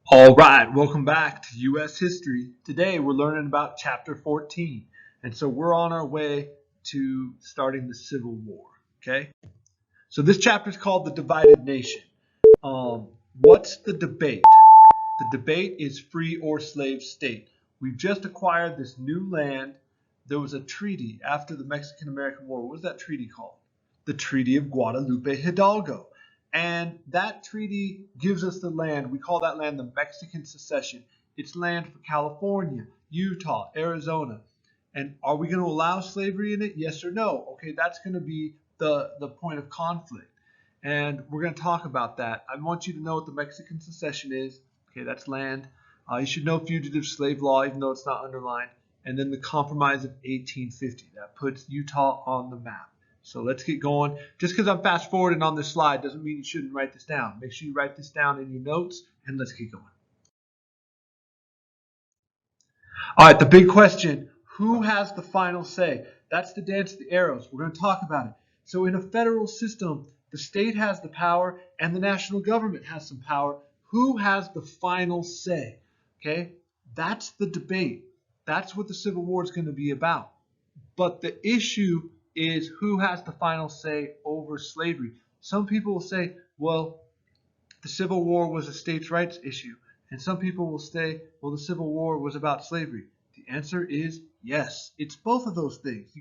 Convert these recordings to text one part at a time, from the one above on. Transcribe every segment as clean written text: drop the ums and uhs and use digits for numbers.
All right, welcome back to U.S. History. Today we're learning about Chapter 14, and so we're on our way to starting the Civil War. Okay, so this chapter is called the Divided Nation. What's the debate? The debate is free or slave state. We've just acquired this new land. There was a treaty after the Mexican-American War. What was that treaty called? The Treaty of Guadalupe Hidalgo. And that treaty gives us the land. We call that land the Mexican Succession. It's land for California, Utah, Arizona. And are we going to allow slavery in it? Yes or no? Okay, that's going to be the point of conflict. And we're going to talk about that. I want you to know what the Mexican Succession is. Okay, that's land. You should know fugitive slave law, even though it's not underlined. And then the Compromise of 1850. That puts Utah on the map. So let's get going. Just because I'm fast forwarding on this slide doesn't mean you shouldn't write this down. Make sure you write this down in your notes, and let's get going. All right, the big question, who has the final say? That's the dance of the arrows. We're going to talk about it. So in a federal system, the state has the power and the national government has some power. Who has the final say? Okay, that's the debate. That's what the Civil War is going to be about. But the issue is who has the final say over slavery. Some people will say, well, the Civil War was a states' rights issue. And some people will say, well, the Civil War was about slavery. The answer is yes. It's both of those things.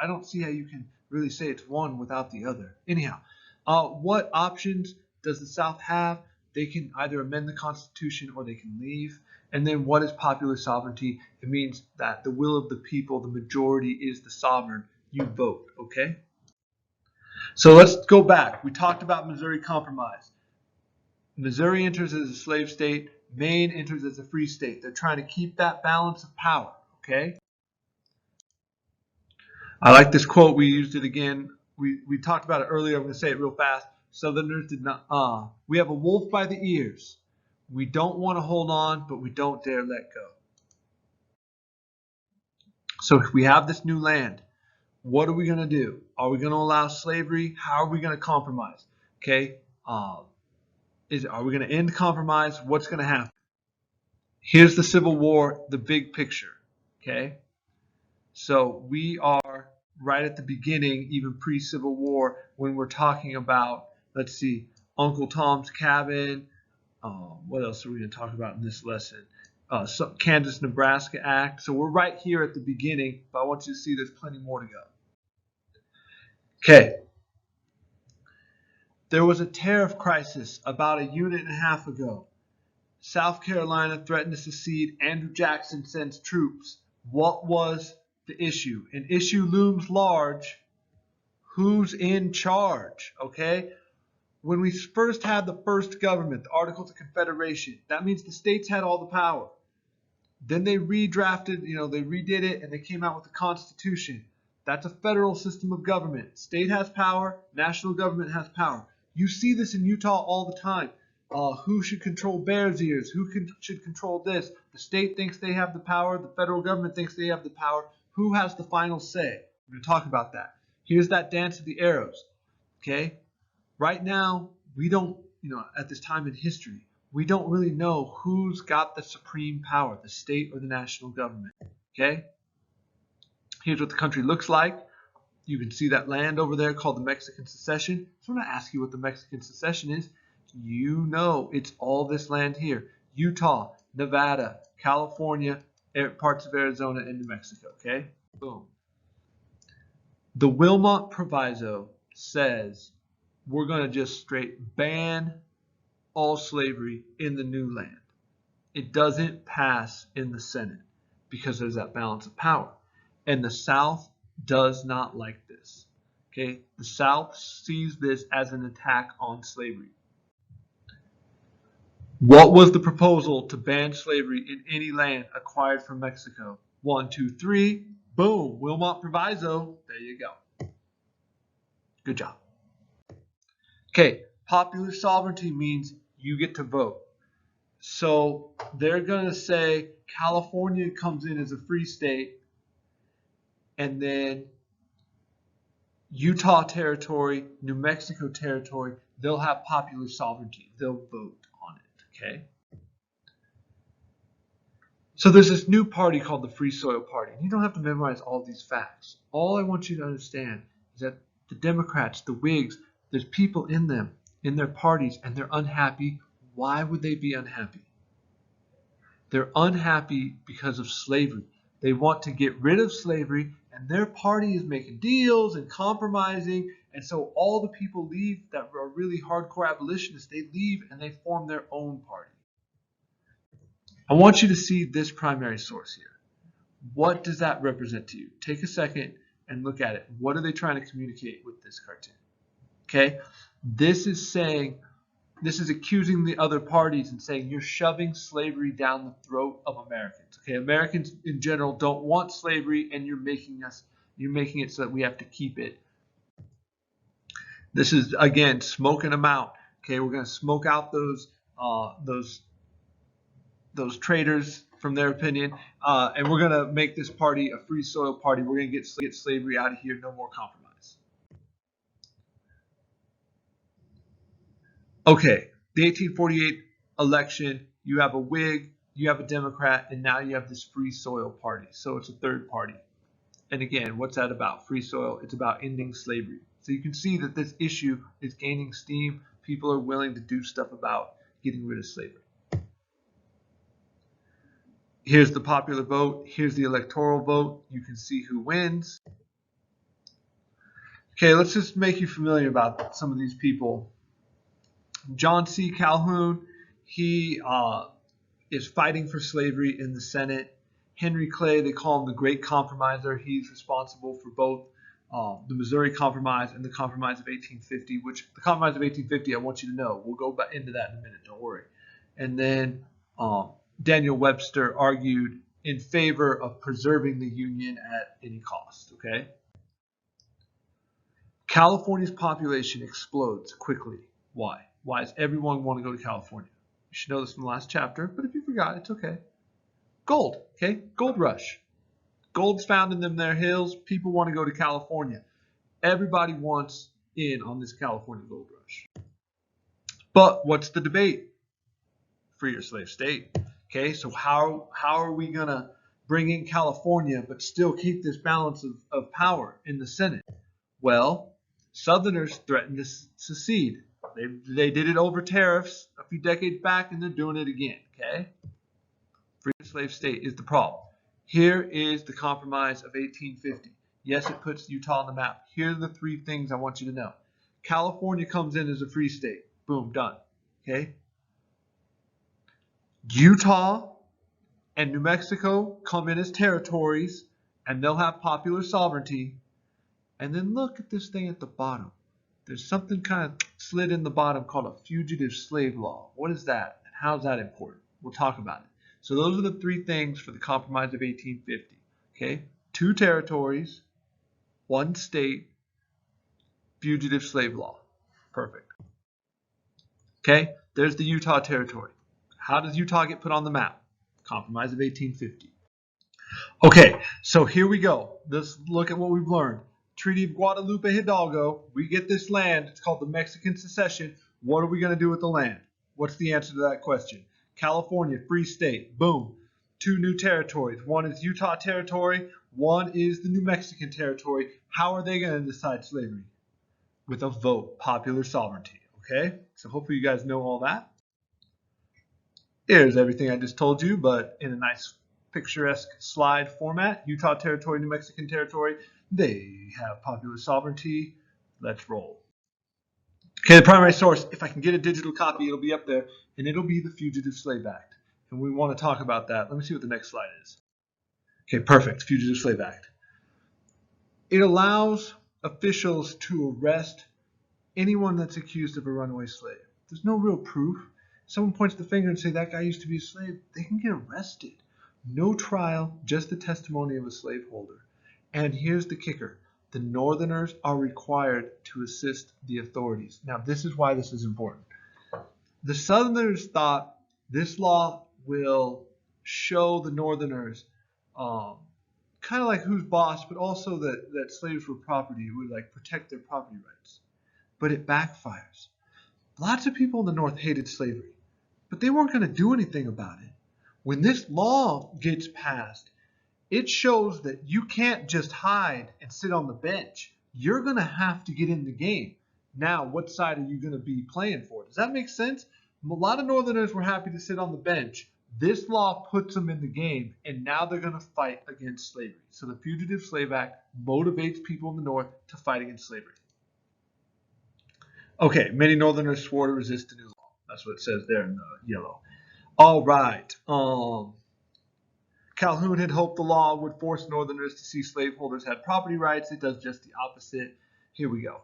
I don't see how you can really say it's one without the other. Anyhow, what options does the South have? They can either amend the Constitution or they can leave. And then what is popular sovereignty? It means that the will of the people, the majority is the sovereign. You vote, okay? So let's go back. We talked about Missouri Compromise. Missouri enters as a slave state. Maine enters as a free state. They're trying to keep that balance of power, okay? I like this quote. We used it again. We talked about it earlier. I'm going to say it real fast. Southerners did not. We have a wolf by the ears. We don't want to hold on, but we don't dare let go. So if we have this new land, what are we going to do? Are we going to allow slavery? How are we going to compromise? Okay. Are we going to end compromise? What's going to happen? Here's the Civil War, the big picture. Okay. So we are right at the beginning, even pre-Civil War, when we're talking about, let's see, Uncle Tom's Cabin. What else are we going to talk about in this lesson? Kansas-Nebraska Act. So we're right here at the beginning, but I want you to see there's plenty more to go. Okay. There was a tariff crisis about a unit and a half ago. South Carolina threatened to secede. Andrew Jackson sends troops. What was the issue? An issue looms large. Who's in charge? Okay? When we first had the first government, the Articles of Confederation, that means the states had all the power. Then they redrafted, they redid it, and they came out with the Constitution. That's a federal system of government. State has power, national government has power. You see this in Utah all the time. Who should control Bears Ears? Should control this? The state thinks they have the power. The federal government thinks they have the power. Who has the final say? We're going to talk about that. Here's that dance of the arrows. Okay? Right now, we don't, at this time in history, we don't really know who's got the supreme power, the state or the national government. Okay? Here's what the country looks like. You can see that land over there called the Mexican Succession. So I'm going to ask you what the Mexican Succession is. You know it's all this land here. Utah, Nevada, California, parts of Arizona, and New Mexico. Okay? Boom. The Wilmot Proviso says we're going to just straight ban all slavery in the new land. It doesn't pass in the Senate because there's that balance of power. And the South does not like this. Okay? The South sees this as an attack on slavery. What was the proposal to ban slavery in any land acquired from Mexico? 1, 2, 3. Boom. Wilmot Proviso. There you go. Good job. Okay. Popular sovereignty means you get to vote. So they're going to say California comes in as a free state, and then Utah territory, New Mexico territory, they'll have popular sovereignty. They'll vote on it. Okay. So there's this new party called the Free Soil Party. You don't have to memorize all these facts. All I want you to understand is that the Democrats, the Whigs, there's people in them, in their parties, and they're unhappy. Why would they be unhappy? They're unhappy because of slavery. They want to get rid of slavery, and their party is making deals and compromising. And so all the people leave that are really hardcore abolitionists, they leave and they form their own party. I want you to see this primary source here. What does that represent to you? Take a second and look at it. What are they trying to communicate with this cartoon? Okay, this is accusing the other parties and saying you're shoving slavery down the throat of Americans. Okay, Americans in general don't want slavery, and you're making it so that we have to keep it. This is again smoking them out. Okay, we're going to smoke out those traitors from their opinion, and we're going to make this party a free soil party. We're going to get slavery out of here. No more compromise. Okay, the 1848 election, you have a Whig, you have a Democrat, and now you have this Free Soil Party. So it's a third party. And again, what's that about? Free soil, it's about ending slavery. So you can see that this issue is gaining steam. People are willing to do stuff about getting rid of slavery. Here's the popular vote. Here's the electoral vote. You can see who wins. Okay, let's just make you familiar about some of these people. John C. Calhoun, he is fighting for slavery in the Senate. Henry Clay, they call him the Great Compromiser. He's responsible for both the Missouri Compromise and the Compromise of 1850, which the Compromise of 1850, I want you to know. We'll go back into that in a minute, don't worry. And then Daniel Webster argued in favor of preserving the Union at any cost, okay? California's population explodes quickly. Why? Why does everyone want to go to California? You should know this from the last chapter, but if you forgot, it's okay. Gold, okay? Gold rush. Gold's found in them there hills. People want to go to California. Everybody wants in on this California gold rush. But what's the debate? Free or slave state. Okay, so how are we going to bring in California but still keep this balance of power in the Senate? Well, Southerners threatened to secede. They did it over tariffs a few decades back, and they're doing it again. Okay, free slave state is the problem. Here is the Compromise of 1850. Yes, it puts Utah on the map. Here are the three things I want you to know. California comes in as a free state. Boom, done. Okay. Utah and New Mexico come in as territories, and they'll have popular sovereignty. And then look at this thing at the bottom. There's something kind of slid in the bottom called a fugitive slave law. What is that? And how is that important? We'll talk about it. So those are the three things for the Compromise of 1850. Okay? 2 territories, 1 state, fugitive slave law. Perfect. Okay? There's the Utah territory. How does Utah get put on the map? Compromise of 1850. Okay, so here we go. Let's look at what we've learned. Treaty of Guadalupe Hidalgo, we get this land. It's called the Mexican Secession. What are we going to do with the land? What's the answer to that question? California, free state. Boom. 2 new territories. 1 is Utah territory. 1 is the New Mexican territory. How are they going to decide slavery? With a vote, popular sovereignty. Okay, so hopefully you guys know all that. Here's everything I just told you, but in a nice picturesque slide format. Utah territory, New Mexican territory. They have popular sovereignty. Let's roll. Okay, the primary source, if I can get a digital copy, it'll be up there, and it'll be the Fugitive Slave Act. And we want to talk about that. Let me see what the next slide is. Okay, perfect. Fugitive Slave Act. It allows officials to arrest anyone that's accused of a runaway slave. There's no real proof. Someone points the finger and say that guy used to be a slave, they can get arrested. No trial, just the testimony of a slaveholder. And here's the kicker. The Northerners are required to assist the authorities. Now, this is why this is important. The Southerners thought this law will show the Northerners kind of like who's boss, but also that slaves were property. It would like protect their property rights. But it backfires. Lots of people in the North hated slavery, but they weren't going to do anything about it. When this law gets passed, it shows that you can't just hide and sit on the bench. You're going to have to get in the game. Now, what side are you going to be playing for? Does that make sense? A lot of Northerners were happy to sit on the bench. This law puts them in the game, and now they're going to fight against slavery. So the Fugitive Slave Act motivates people in the North to fight against slavery. Okay, many Northerners swore to resist the new law. That's what it says there in the yellow. All right. Calhoun had hoped the law would force Northerners to see slaveholders had property rights. It does just the opposite. Here we go.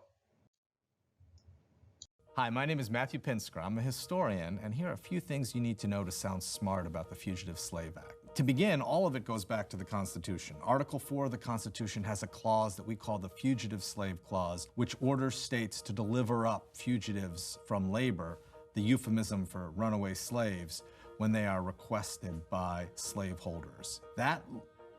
Hi, my name is Matthew Pinsker. I'm a historian, and here are a few things you need to know to sound smart about the Fugitive Slave Act. To begin, all of it goes back to the Constitution. Article 4 of the Constitution has a clause that we call the Fugitive Slave Clause, which orders states to deliver up fugitives from labor, the euphemism for runaway slaves, when they are requested by slaveholders. That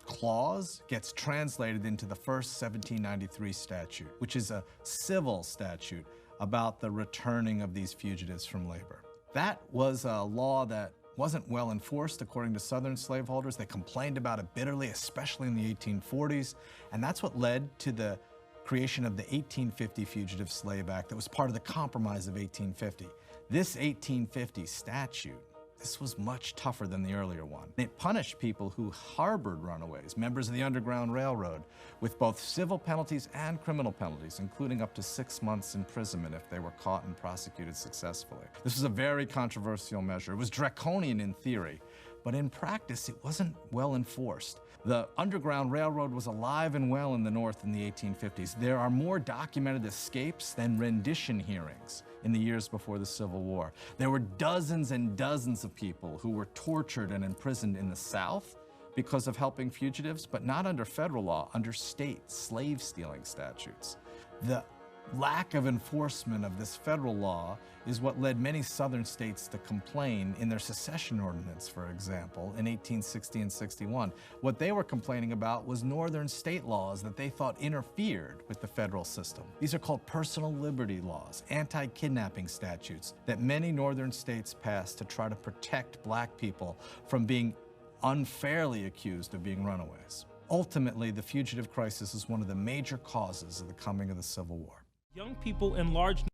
clause gets translated into the first 1793 statute, which is a civil statute about the returning of these fugitives from labor. That was a law that wasn't well enforced according to Southern slaveholders. They complained about it bitterly, especially in the 1840s, and that's what led to the creation of the 1850 Fugitive Slave Act that was part of the Compromise of 1850. This 1850 statute, this was much tougher than the earlier one. It punished people who harbored runaways, members of the Underground Railroad, with both civil penalties and criminal penalties, including up to 6 months imprisonment if they were caught and prosecuted successfully. This was a very controversial measure. It was draconian in theory, but in practice it wasn't well enforced. The Underground Railroad was alive and well in the North in the 1850s. There are more documented escapes than rendition hearings in the years before the Civil War. There were dozens and dozens of people who were tortured and imprisoned in the South because of helping fugitives, but not under federal law, under state slave-stealing statutes. The lack of enforcement of this federal law is what led many Southern states to complain in their secession ordinance, for example, in 1860 and 61. What they were complaining about was Northern state laws that they thought interfered with the federal system. These are called personal liberty laws, anti-kidnapping statutes that many Northern states passed to try to protect black people from being unfairly accused of being runaways. Ultimately, the fugitive crisis is one of the major causes of the coming of the Civil War. Young people in large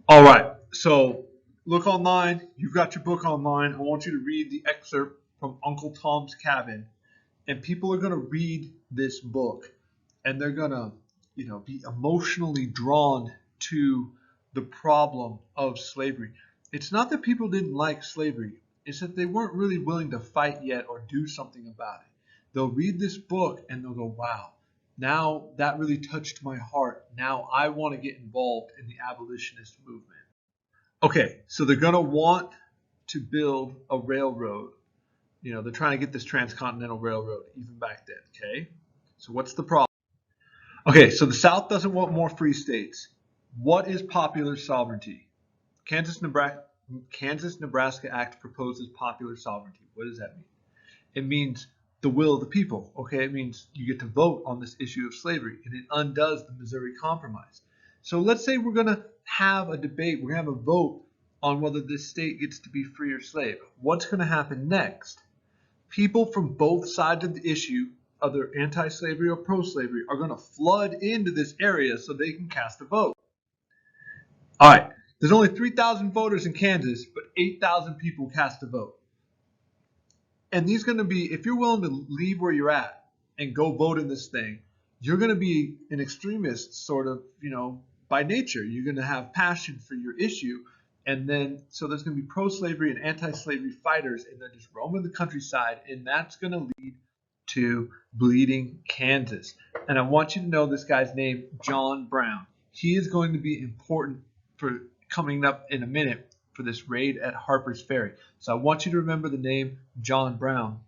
All right, so look online. You've got your book online. I want you to read the excerpt from Uncle Tom's Cabin, and people are going to read this book, and they're going to, be emotionally drawn to the problem of slavery. It's not that people didn't like slavery. It's that they weren't really willing to fight yet or do something about it. They'll read this book and they'll go, wow, now that really touched my heart. Now I want to get involved in the abolitionist movement. Okay, so they're going to want to build a railroad. They're trying to get this transcontinental railroad even back then, okay? So what's the problem? Okay, so the South doesn't want more free states. What is popular sovereignty? Kansas-Nebraska Act proposes popular sovereignty. What does that mean? It means the will of the people. Okay, it means you get to vote on this issue of slavery, and it undoes the Missouri Compromise. So let's say we're going to have a debate, we're going to have a vote on whether this state gets to be free or slave. What's going to happen next? People from both sides of the issue, either anti-slavery or pro-slavery, are going to flood into this area so they can cast a vote. All right, there's only 3,000 voters in Kansas, but 8,000 people cast a vote. And these are going to be, if you're willing to leave where you're at and go vote in this thing, you're going to be an extremist sort of, by nature. You're going to have passion for your issue. And then, so there's going to be pro-slavery and anti-slavery fighters, and they're just roaming the countryside, and that's going to lead to Bleeding Kansas. And I want you to know this guy's name, John Brown. He is going to be important for coming up in a minute for this raid at Harper's Ferry. So I want you to remember the name John Brown.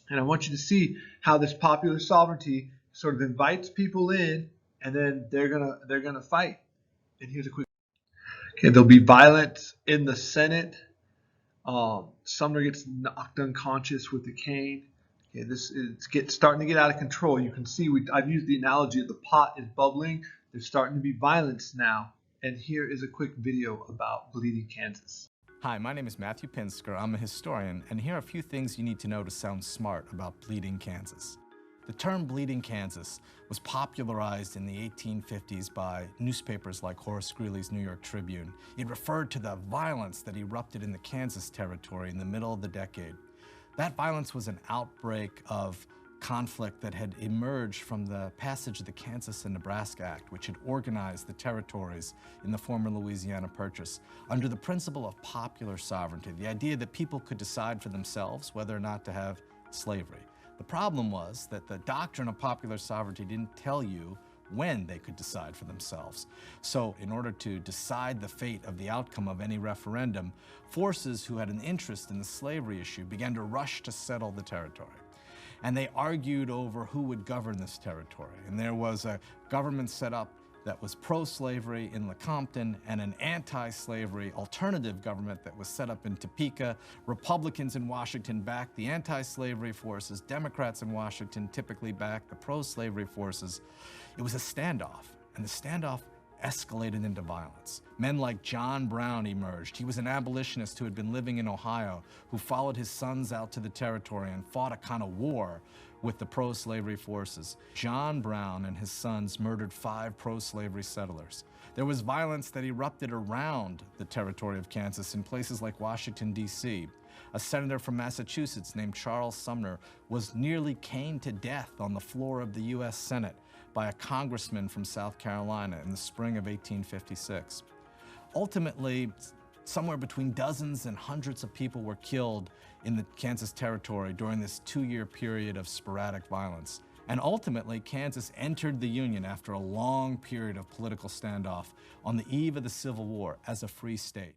And I want you to see how this popular sovereignty sort of invites people in, and then they're gonna fight. And here's a quick. Okay, there'll be violence in the Senate. Sumner gets knocked unconscious with a cane. Okay, this is starting to get out of control. You can see I've used the analogy of the pot is bubbling. There's starting to be violence now. And here is a quick video about Bleeding Kansas. Hi, my name is Matthew Pinsker. I'm a historian, and here are a few things you need to know to sound smart about Bleeding Kansas. The term Bleeding Kansas was popularized in the 1850s by newspapers like Horace Greeley's New York Tribune. It referred to the violence that erupted in the Kansas Territory in the middle of the decade. That violence was an outbreak of conflict that had emerged from the passage of the Kansas and Nebraska Act, which had organized the territories in the former Louisiana Purchase under the principle of popular sovereignty, the idea that people could decide for themselves whether or not to have slavery. The problem was that the doctrine of popular sovereignty didn't tell you when they could decide for themselves. So in order to decide the fate of the outcome of any referendum, forces who had an interest in the slavery issue began to rush to settle the territory. And they argued over who would govern this territory. And there was a government set up that was pro-slavery in Lecompton and an anti-slavery alternative government that was set up in Topeka. Republicans in Washington backed the anti-slavery forces. Democrats in Washington typically backed the pro-slavery forces. It was a standoff, and the standoff escalated into violence. Men like John Brown emerged. He was an abolitionist who had been living in Ohio, who followed his sons out to the territory and fought a kind of war with the pro-slavery forces. John Brown and his sons murdered 5 pro-slavery settlers. There was violence that erupted around the territory of Kansas in places like Washington, D.C. A senator from Massachusetts named Charles Sumner was nearly caned to death on the floor of the U.S. Senate by a congressman from South Carolina in the spring of 1856. Ultimately, somewhere between dozens and hundreds of people were killed in the Kansas Territory during this 2-year period of sporadic violence. And ultimately, Kansas entered the Union after a long period of political standoff on the eve of the Civil War as a free state.